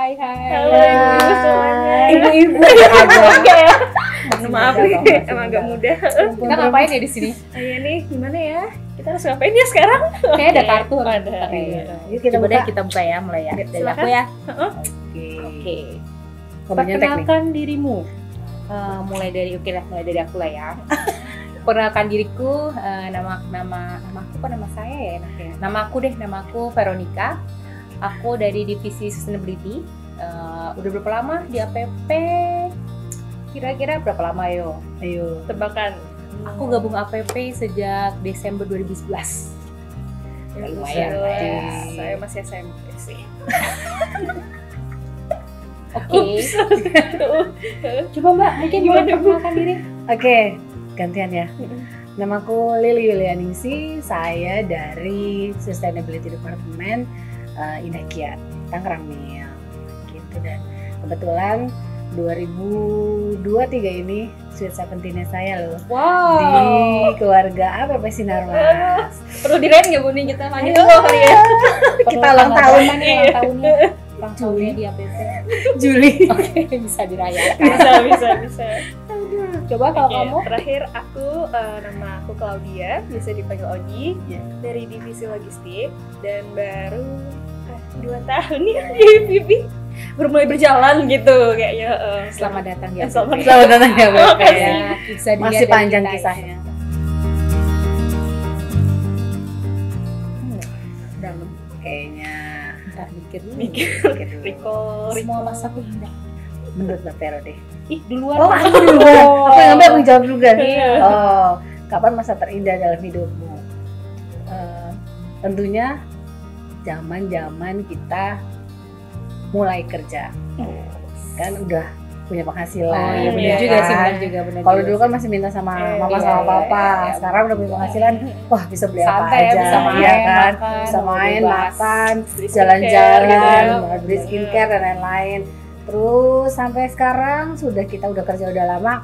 Hai. Halo ibu-ibu semuanya. Ibu-ibu. Oke ya. Maaf nih, emang agak mudah. Kita ngapain ya di sini? Iya nih, gimana ya? Kita harus ngapain ya sekarang? Kayak ada kartu. Ada. Yuk kita buka ya, mulai ya. Dari Silakan. aku ya. Oke. Perkenalkan dirimu. Mulai dari aku lah ya. Perkenalkan diriku, nama aku apa nama saya ya enaknya. Nama aku Veronica. Aku dari divisi sustainability. Udah berapa lama di APP? Kira-kira berapa lama yo? Ayo. Tebakan. Aku gabung APP sejak Desember 2011. Lumayan. Saya masih SMP sih. Oke. Coba Mbak, mungkin boleh perkenalkan diri. Oke, gantian ya. Namaku Lili Yulianingsi, saya dari Sustainability Department Indah Kiat, Tangerang Mil. Gitu, dan kebetulan 2023 ini Sweet 17-nya saya loh. Wow. Di keluarga APP Sinarmas. Perlu dirayain nggak Bu nih kita lanjut Ayo. dulu kali ya? Kita ulang tahun ulang tahunnya di APP. Juli. Oke, bisa dirayakan. Bisa. Coba kalau Oke, kamu terakhir nama aku Claudia, bisa dipanggil Oji, dari divisi logistik dan baru 2 tahun ya di PIP. Baru mulai berjalan gitu kayaknya. selamat datang ya. Selamat Selamat datang ya APP. Makasih. Ya, bisa dilihat Masih dari panjang kita kisahnya. ya. Dalam. Kayaknya Ntar mikir dulu. mikir dulu. recall. Semua masaku indah. Menurut Mbak Vero deh. Ih, duluan. Oh, aku dulu. Aku yang ngambil, aku jawab dulu kan? Iya. Oh, kapan masa terindah dalam hidupmu? Tentunya zaman-zaman kita mulai kerja. Kan udah punya penghasilan. Oh iya, benar ya juga sih, kan? benar juga. Kalau dulu kan masih minta sama mama Iya, sama iya, papa. iya. Sekarang udah punya penghasilan, wah bisa beli apa Santai ya, aja, bisa main, ya kan? makan, Bisa main, bebas. makan, Beli jalan-jalan, skincare gitu ya. beli skincare dan lain-lain. Terus sampai sekarang kita udah kerja udah lama,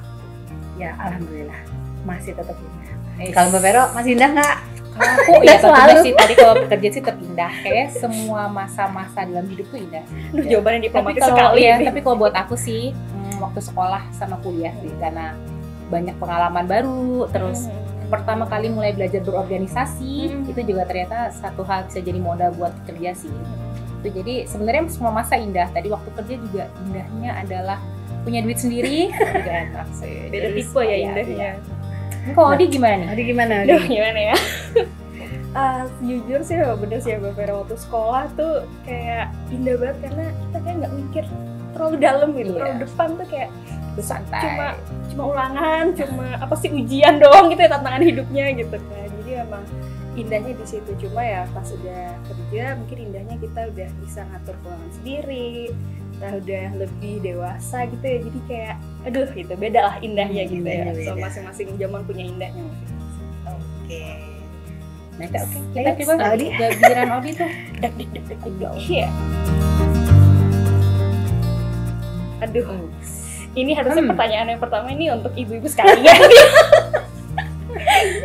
ya alhamdulillah masih tetap indah. Kalau Mbak Vero masih indah nggak? Kalau aku ya Kita tentunya selalu. sih tadi kalau bekerja sih tetap indah. Kayak semua masa-masa dalam hidup tuh indah. Aduh, jawabannya Tapi diplomatis kalau sekali. ya, nih. tapi kalau buat aku sih waktu sekolah sama kuliah sih, karena banyak pengalaman baru. Terus pertama kali mulai belajar berorganisasi, itu juga ternyata satu hal bisa jadi modal buat kerja sih. Itu jadi sebenarnya semua masa indah. Tadi waktu kerja juga indahnya adalah punya duit sendiri, juga enak sih. Beda Jadi tipe ya iya, indahnya. iya. Ini kalau Odi gimana nih? Tadi gimana? Aduh, Odi? gimana ya? Jujur sih bener sih ya Mbak Vera, waktu sekolah tuh kayak indah banget karena kita kayak nggak mikir terlalu dalam gitu, Iya. terlalu depan tuh kayak Santai. cuma ulangan, cuma apa sih ujian doang gitu ya, tantangan hidupnya gitu kan. Jadi emang indahnya di situ, cuma ya pas udah kerja mungkin indahnya kita udah bisa ngatur keuangan sendiri, kita udah lebih dewasa gitu ya, jadi kayak aduh gitu beda lah indahnya gitu ya. Indahnya So beda. masing-masing zaman punya indahnya masing-masing. Oke. Nah, oke. Kita Next, coba Odi. giliran Odi tuh. Dek. Iya. Aduh. Ini harusnya pertanyaan yang pertama ini untuk ibu-ibu sekalian.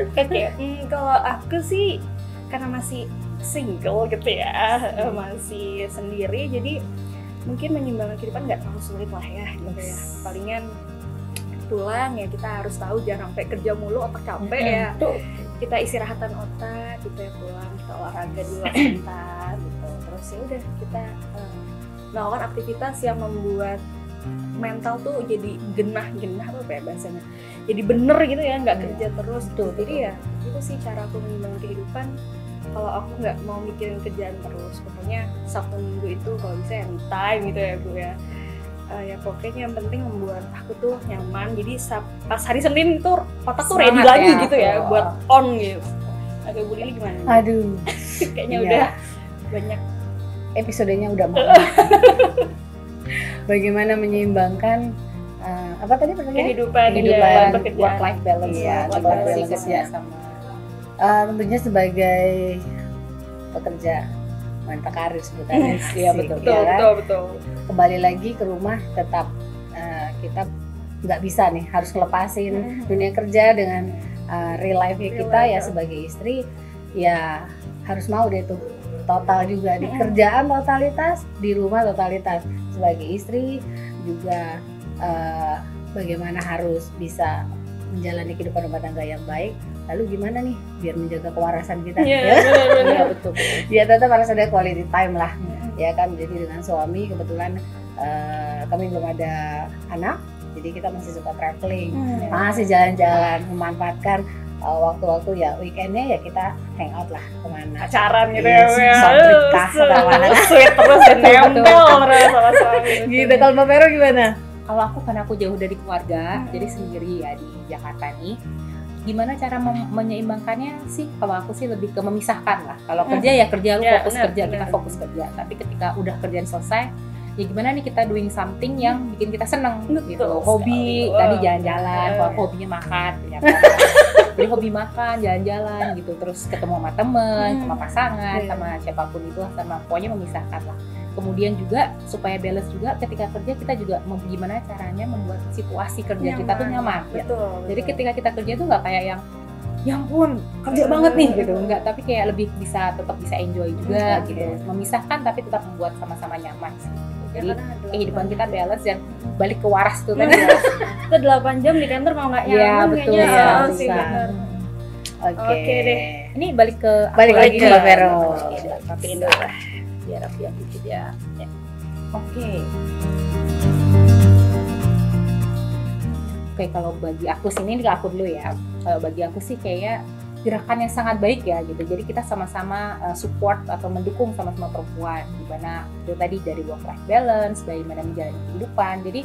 Oke, kalau aku sih karena masih single gitu ya, masih sendiri, jadi mungkin menyeimbangkan kehidupan nggak terlalu sulit lah ya, gitu ya. Palingan pulang ya kita harus tahu jangan sampai kerja mulu otak capek ya. Kita istirahatan otak, kita pulang kita olahraga dulu sebentar gitu. Terus ya udah kita melakukan aktivitas yang membuat mental tuh jadi genah apa ya bahasanya, jadi bener gitu ya, nggak kerja terus tuh. Jadi ya itu sih cara aku menyeimbangkan kehidupan. Kalau aku nggak mau mikirin kerjaan terus, pokoknya Sabtu Minggu itu kalau bisa ya me time gitu ya Bu ya. Ya pokoknya yang penting membuat aku tuh nyaman, jadi pas hari Senin tuh otak tuh ready Semangat lagi ya. gitu ya buat on gitu. Agak Bu Lili gimana? Aduh, Kayaknya iya. udah banyak. episodenya udah mau. Bagaimana menyeimbangkan apa tadi pertanyaannya? kehidupan pekerjaan. work life balance Iya, lah, work coba life sih balance kerja ya. sama Tentunya sebagai pekerja wanita karir sebutannya. Iya, betul. Ya kan? Betul. Kembali lagi ke rumah tetap kita nggak bisa nih, harus ngelepasin dunia kerja dengan real life kita ya sebagai istri, ya harus mau deh tuh total juga di kerjaan totalitas, di rumah totalitas. Sebagai istri juga bagaimana harus bisa menjalani kehidupan rumah tangga yang baik. Lalu gimana nih biar menjaga kewarasan kita? Iya, betul. Ya tetap harus ada quality time lah, ya kan. Jadi dengan suami kebetulan kami belum ada anak, jadi kita masih suka traveling, masih jalan-jalan, memanfaatkan waktu-waktu ya weekendnya ya kita hangout lah kemana. Pacaran gitu ya, Sotrika kemana? Sweet terus dan nempel terus sama suami. Gitu. Kalau Mbak Vero gimana? Kalau aku karena aku jauh dari keluarga, jadi sendiri ya di Jakarta nih. Gimana cara menyeimbangkannya sih? Kalau aku sih lebih ke memisahkan lah. Kalau kerja ya kerja, lu fokus kerja, kita fokus kerja. Tapi ketika udah kerjaan selesai, ya gimana nih kita doing something yang bikin kita seneng gitu. Hobi, tadi jalan-jalan, kalau hobinya makan, jadi hobi makan, jalan-jalan gitu. Terus ketemu sama temen, sama pasangan, sama siapapun itu, sama pokoknya memisahkan lah. Kemudian juga supaya balance juga ketika kerja kita juga gimana caranya membuat situasi kerja kita tuh nyaman. Betul. Jadi ketika kita kerja tuh nggak kayak yang ya ampun kerja banget nih gitu, enggak, tapi kayak lebih tetap bisa enjoy juga gitu. Memisahkan tapi tetap membuat sama-sama nyaman sih. Jadi kehidupan kita balance dan balik ke waras tuh tadi. Itu 8 jam di kantor mau nggak nyaman. Iya betul kayaknya. sih. Oke. Ini balik lagi ke Mbak Vero. Rapiin dulu lah biar rapian dikit ya. Oke, kalau bagi aku sih, ini ke aku dulu ya. Kalau bagi aku sih kayak gerakan yang sangat baik ya gitu. Jadi kita sama-sama support atau mendukung sama-sama perempuan. Dimana itu tadi dari work-life balance, bagaimana menjalani kehidupan. Jadi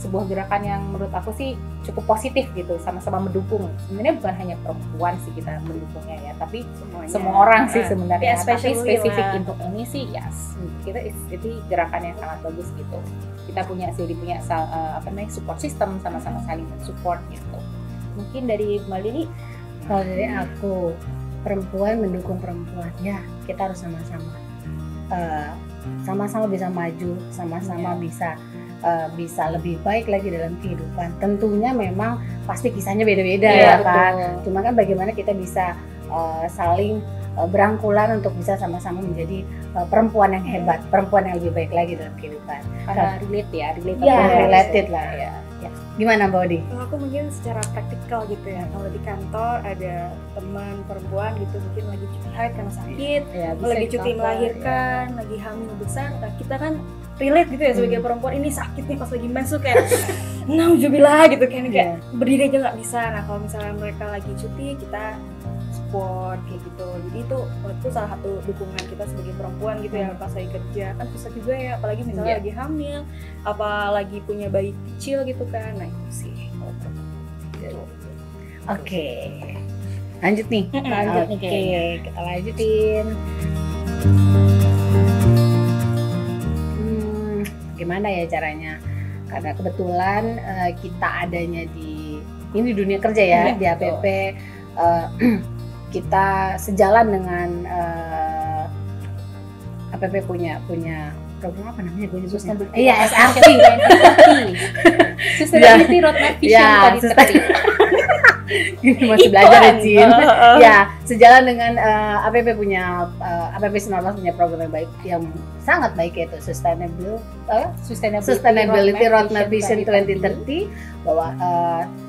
sebuah gerakan yang menurut aku sih cukup positif gitu, sama-sama mendukung. Sebenarnya bukan hanya perempuan sih kita mendukungnya ya, tapi semua orang sih sebenarnya. Tapi spesifik untuk ini sih kita itu gerakan yang sangat bagus gitu. Kita punya support system, sama-sama saling support gitu. Mungkin dari Mbak Lili? Kalau dari aku, perempuan mendukung perempuan ya, kita harus sama-sama bisa maju, sama-sama bisa lebih baik lagi dalam kehidupan. Tentunya memang pasti kisahnya beda-beda ya kan. Betul. Cuma kan bagaimana kita bisa saling berangkulan untuk bisa sama-sama menjadi perempuan yang hebat, perempuan yang lebih baik lagi dalam kehidupan. Karena related lah ya. Gimana Mbak Odi? Kalau aku mungkin secara praktikal gitu ya. Kalau di kantor ada teman perempuan gitu mungkin lagi cuti haid karena sakit, lagi cuti melahirkan, lagi hamil besar. Nah, kita kan relate gitu ya sebagai perempuan, ini sakit nih pas lagi mens tuh kayak nauzubillah gitu kan, kayak berdiri aja nggak bisa. Nah kalau misalnya mereka lagi cuti kita support kayak gitu. Jadi itu salah satu dukungan kita sebagai perempuan gitu ya pas lagi kerja. Kan susah juga ya, apalagi misalnya lagi hamil, apalagi punya bayi kecil gitu kan. Nah itu sih kalau perempuan. Oke. Lanjut nih. Kita lanjutin. Gimana ya caranya? Karena kebetulan kita adanya di dunia kerja ya, di APP. Kita sejalan dengan APP punya program apa namanya? Gue nyebut SRT. Sustainability Roadmap Vision tadi. Ini masih belajar ya Cin. Ya, sejalan dengan APP punya APP 19 punya program yang baik, yang sangat baik, yaitu Sustainability Roadmap Vision 2030, bahwa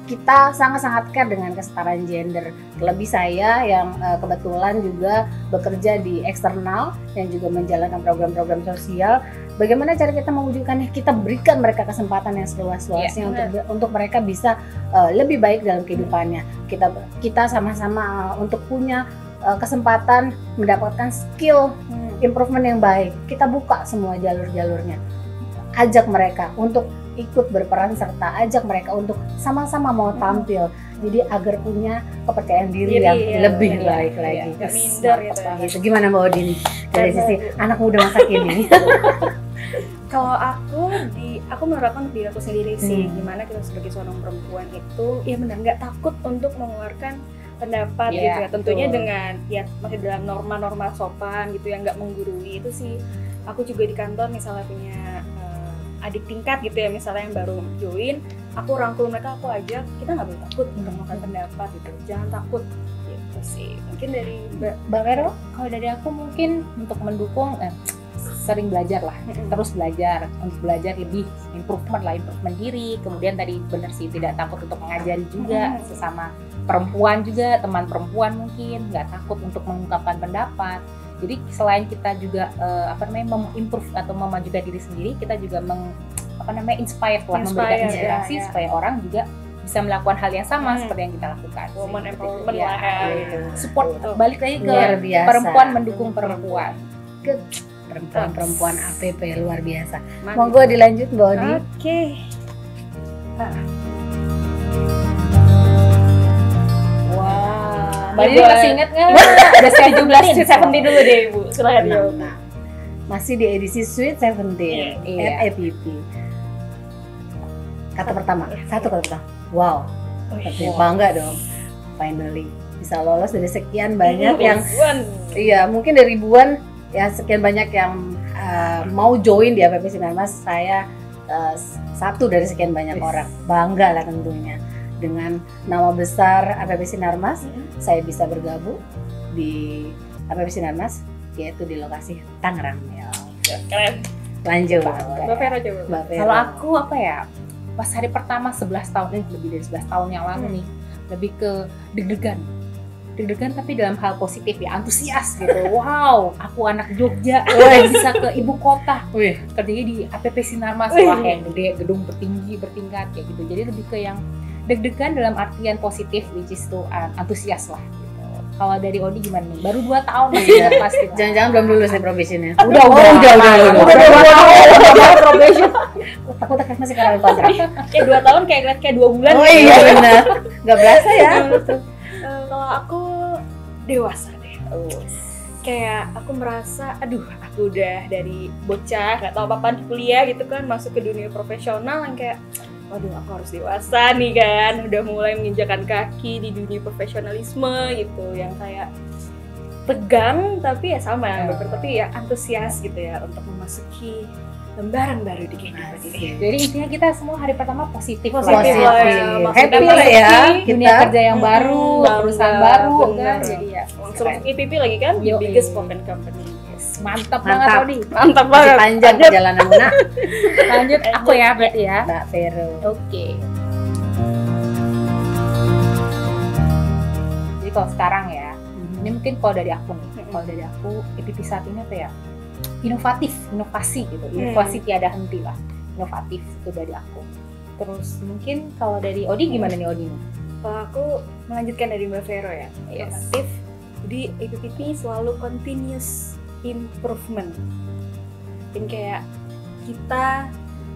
kita sangat-sangat care dengan kesetaraan gender. Terlebih saya yang kebetulan juga bekerja di eksternal yang juga menjalankan program-program sosial. Bagaimana cara kita mewujudkannya? Kita berikan mereka kesempatan yang seluas-luasnya untuk mereka bisa lebih baik dalam kehidupannya. Kita sama-sama untuk punya kesempatan mendapatkan skill improvement yang baik. Kita buka semua jalur-jalurnya. Ajak mereka untuk ikut berperan serta ajak mereka untuk sama-sama mau tampil. Jadi agar punya kepercayaan diri yang lebih baik lagi. Minder gitu. Gimana Mbak Odin dari sisi anak muda masa kini? Kalau aku menerapkan untuk diri aku sendiri sih, gimana kita sebagai seorang perempuan itu ya benar nggak takut untuk mengeluarkan pendapat gitu ya. Tentunya dengan ya masih dalam norma-norma sopan gitu yang nggak menggurui. Itu sih aku juga di kantor misalnya punya adik tingkat gitu ya, misalnya yang baru join, aku rangkul mereka, aku ajak, kita nggak boleh takut untuk melakukan pendapat gitu, jangan takut gitu. sih. Mungkin dari Mbak Vero? Kalau dari aku mungkin untuk mendukung sering belajar lah, terus belajar untuk belajar lebih improvement diri. Kemudian tadi benar sih, tidak takut untuk mengajari juga sesama perempuan juga, teman perempuan mungkin nggak takut untuk mengungkapkan pendapat. Jadi selain kita juga mengimprove atau memajukan diri sendiri, kita juga inspire lah, memberikan inspirasi supaya orang juga bisa melakukan hal yang sama seperti yang kita lakukan. Woman empowerment lah ya. Support, balik lagi ke perempuan mendukung perempuan. Perempuan APP luar biasa. Monggo dilanjut Mbak Odi. Oke. Wah. Mbak Odi masih ingat nggak? Udah 17 17 dulu deh Ibu. Silakan jawab. Masih di edisi Sweet 17 APP. Kata pertama, satu kata pertama. Wow. Bangga dong. Finally bisa lolos dari sekian banyak yang iya, mungkin dari ribuan ya, sekian banyak yang mau join di APP Sinarmas. Saya satu dari sekian banyak orang. Bangga lah tentunya dengan nama besar APP Sinarmas. Saya bisa bergabung di APP Sinarmas, yaitu di lokasi Tangerang. Ya. Keren. Lanjut. Mbak Vero coba. Kalau aku pas hari pertama 11 tahun lebih dari 11 tahun yang lalu nih, lebih ke deg-degan tapi dalam hal positif ya, antusias gitu. Wow, aku anak Jogja, bisa ke ibu kota, kerjanya di APP Sinarmas, wah yang gede, gedung bertingkat kayak gitu. Jadi lebih ke yang deg-degan dalam artian positif, which is to antusias lah gitu. Kalau dari Odi gimana nih? Baru 2 tahun masih ingat pasti. Jangan-jangan belum lulus nih probationnya. Udah 2 tahun probation. Takut masih karena kontrak. Kayak 2 tahun kayak 2 bulan. Oh iya benar. Gak berasa ya. Kalau aku dewasa deh. Kayak aku merasa, aku udah dari bocah gak tahu apa-apaan di kuliah gitu kan, masuk ke dunia profesional yang kayak waduh, aku harus dewasa nih kan, udah mulai menginjakan kaki di dunia profesionalisme gitu, yang kayak tegang tapi ya sama yang tapi ya antusias gitu ya untuk memasuki lembaran baru di kehidupan ini. Jadi intinya kita semua hari pertama positif lah ya. Happy lah ya, dunia kerja yang baru, perusahaan baru kan. Jadi ya langsung IPP lagi kan, the biggest spoken company. Mantap banget Odi. Mantap banget. Panjang perjalanan Nak. Lanjut aku ya berarti ya. Mbak Vero. Oke. Jadi kalau sekarang ya, ini mungkin kalau dari aku nih. Kalau dari aku, EPP saat ini apa ya? Inovasi gitu. Inovasi tiada henti lah. Inovatif itu dari aku. Terus mungkin kalau dari Odi gimana nih Odi? Kalau aku melanjutkan dari Mbak Vero ya. Inovatif. Jadi EPP selalu continuous improvement. Dan kayak kita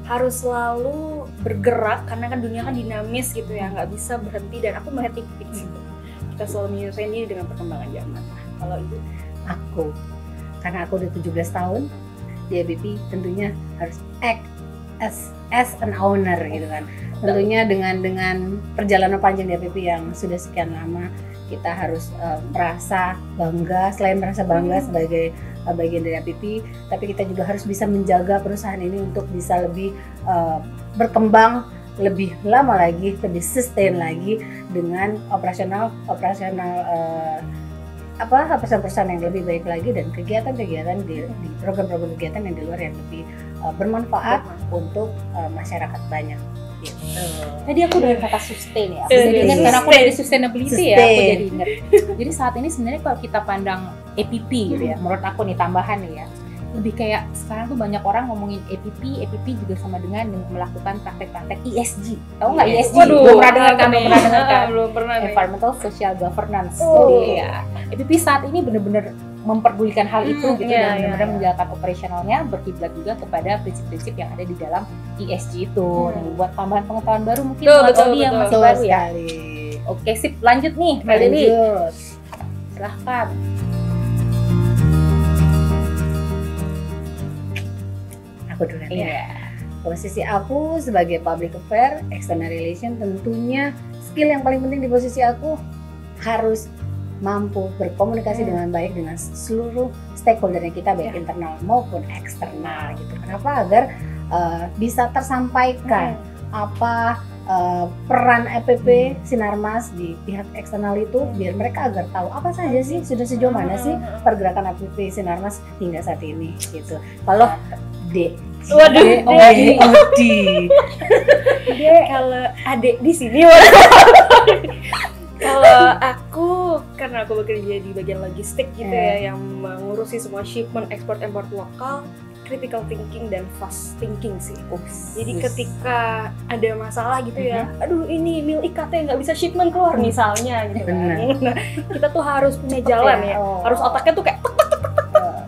harus selalu bergerak karena kan dunia kan dinamis gitu ya, nggak bisa berhenti, dan aku melihat di situ. Kita selalu menyesuaikan diri dengan perkembangan zaman. Kalau Ibu? Karena aku udah 17 tahun di APP, tentunya harus act as an owner gitu kan. Tentunya dengan perjalanan panjang di APP yang sudah sekian lama, kita harus merasa bangga. Selain merasa bangga sebagai bagian dari APP, tapi kita juga harus bisa menjaga perusahaan ini untuk bisa lebih berkembang lebih lama lagi, lebih sustain lagi dengan operasional perusahaan yang lebih baik lagi, dan kegiatan-kegiatan di program-program kegiatan yang di luar yang lebih bermanfaat untuk masyarakat banyak. Tadi aku udah kata sustain ya, aku jadi ingat karena aku dari sustainability ya, aku jadi ingat. Jadi saat ini sebenarnya kalau kita pandang APP gitu ya, menurut aku nih tambahan nih ya, lebih kayak sekarang tuh banyak orang ngomongin APP juga sama dengan melakukan praktek-praktek ESG. Tahu nggak ESG? Belum pernah dengar kan? Belum pernah. Environmental Social Governance. Jadi ya, APP saat ini benar-benar memperdulikan hal itu gitu, dan benar-benar menjalankan operasionalnya berkiblat juga kepada prinsip-prinsip yang ada di dalam ESG itu. Nih, buat tambahan pengetahuan baru mungkin buat Odi yang masih baru ya. Oke, sip, lanjut nih Mbak Deli. Silahkan. Aku dulu ya. Posisi aku sebagai public affair, external relation, tentunya skill yang paling penting di posisi aku harus mampu berkomunikasi dengan baik dengan seluruh stakeholdernya kita, baik internal maupun eksternal gitu. Kenapa? Agar bisa tersampaikan apa peran EPP Sinarmas di pihak eksternal itu biar mereka agar tahu apa saja sih, sudah sejauh mana sih pergerakan EPP Sinarmas hingga saat ini gitu. Kalau D, Waduh, D, kalau adik di sini kalau aku, karena aku bekerja di bagian logistik gitu ya, yang mengurusi semua shipment, ekspor, import lokal, critical thinking dan fast thinking sih. Jadi ketika ada masalah gitu ya, aduh ini mil IKT nggak bisa shipment keluar misalnya gitu kan. Nah, kita tuh harus punya jalan ya, harus otaknya tuh kayak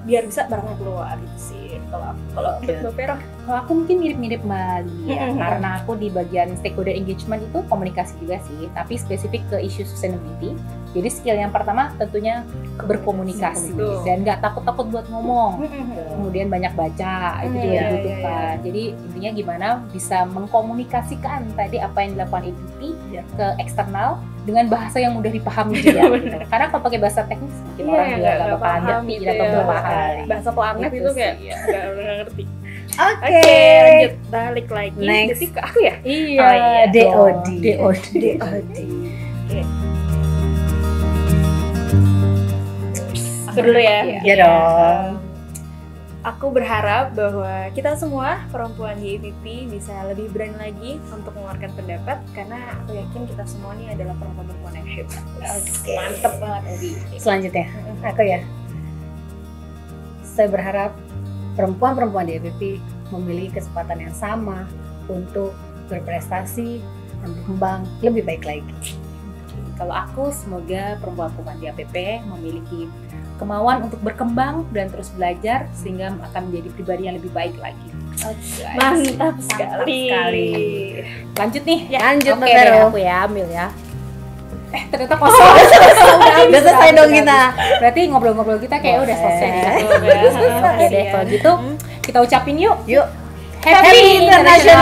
biar bisa barangnya keluar gitu sih. Kalau Mbak Vera, kalau aku mungkin mirip-mirip Mbak Lia, karena aku di bagian stakeholder engagement itu komunikasi juga sih, tapi spesifik ke isu sustainability. Jadi skill yang pertama tentunya berkomunikasi dan nggak takut-takut buat ngomong. Kemudian banyak baca, itu juga dibutuhkan. Jadi intinya gimana bisa mengkomunikasikan tadi apa yang dilakukan EPP ke eksternal dengan bahasa yang mudah dipahami juga. Karena kalau pakai bahasa teknis mungkin orang juga nggak bakal ngerti atau belum paham. Bahasa planet itu kayak nggak ngerti. Oke, lanjut balik lagi. Next. Jadi ke aku ya? Iya, DOD. Aku dulu ya. Iya dong. Aku berharap bahwa kita semua perempuan di EPP bisa lebih berani lagi untuk mengeluarkan pendapat, karena aku yakin kita semua ini adalah perempuan-perempuan yang hebat. Oke. Mantep banget Odi. Selanjutnya, aku ya. Saya berharap perempuan-perempuan di EPP memiliki kesempatan yang sama untuk berprestasi dan berkembang lebih baik lagi. Kalau aku, semoga perempuan-perempuan di APP memiliki kemauan untuk berkembang dan terus belajar sehingga akan menjadi pribadi yang lebih baik lagi. Mantap sekali. Lanjut nih. Lanjut, Oke, Mbak Vero. aku ya ambil ya. Ternyata kosong. Udah selesai dong kita. Berarti ngobrol-ngobrol kita kayak udah selesai nih. Oke deh, kalau gitu kita ucapin yuk. Yuk. Happy International